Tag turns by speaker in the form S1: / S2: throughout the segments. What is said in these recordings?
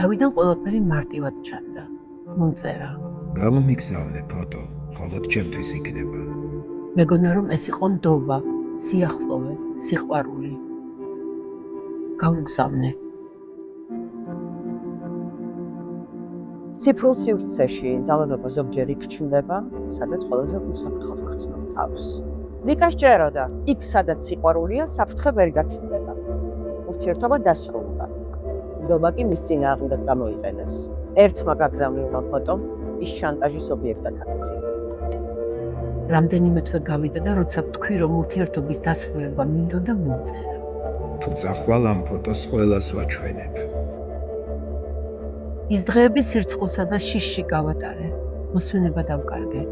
S1: თავიდან ყველაფერი მარტივად ჩანდა. მომწერა.
S2: გამომიგზავნე ფოტო, ხოლოდ ჩემთვის იქნება.
S1: მეგონა რომ ეს იყო ნდობა, სიახლოვე, სიყვარული. გავუგზავნე.
S3: ციფრულ სივრცეში ძალადობა ზოგჯერ იქ ჩნდება, სადაც ყველაზე უსაფრთხოდ გრძნობ თავს. ნიკა სჯეროდა, იქ სადაც სიყვარულია, საფრთხე ვერ გაჩნდება. ურთიერთობა დასრულდა. ნდობა კი მის წინააღმდეგ გამოიყენეს. ერთმა გაგზავნილმა ფოტომ ის შანტაჟის ობიექტად აქცია.
S1: რამდენიმე თვე გავიდა და როცა ვთქვი რომ ურთიერთობის დასრულება მინდოდა მომწერა.
S2: თუ წახვალ ამ ფოტოს ყველას ვაჩვენებ.
S1: ის დღეები სირცხულსა და შიშში გავატარე. მოსვენება დავკარგე.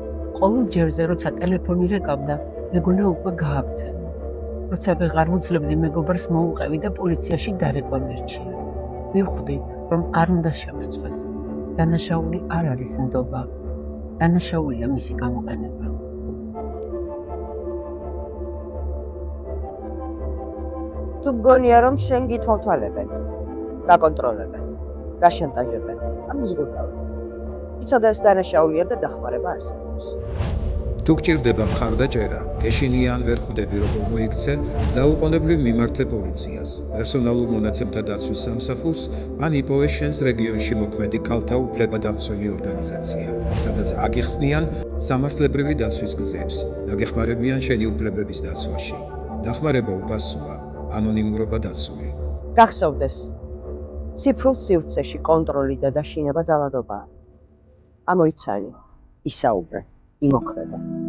S1: ყოველ ჯერზე როცა ტელეფონი რეკავდა, მეგონა უკვე გააბრძენა. როცა ვეღარ ვუძლებდი მეგობრს მოუყევი და პოლიციაში დარეკვა მერჩია. მივხვდი, რომ არ უნდა შევრცხვეს. დანაშაული არ არის ნდობა. დანაშაულია მისი გამოყენება.
S3: თუ გგონია რომ შენ გითვალთვალებენ, გაკონტროლებენ, გაშანტაჟებენ, ამის ზღუდავენ. იცოდა ეს დანაშაულია და დახმარება არსებობს.
S2: თუ გჭირდება მხარდაჭერა, ეშინია ან ვერ ხვდები როგორ მოიქცე, დაუყოვნებლივ მიმართე პოლიციას, პერსონალურ მონაცემთა დაცვის სამსახურს, ან იპოვე შენს რეგიონში მოქმედი ქალთა უფლებადამცველი ორგანიზაცია, სადაც აგიხსნიან სამართლებრივი დაცვის გზებს, დაგეხმარებიან შენი უფლებების დაცვაში. დახმარება უპასუხა, ანონიმურობა დაცული.
S3: გახსოვდეს, ციფრულ სივრცეში კონტროლი და დაშინება ძალადობაა. ამოიცანი, ისაუბრე, იმოქმედე.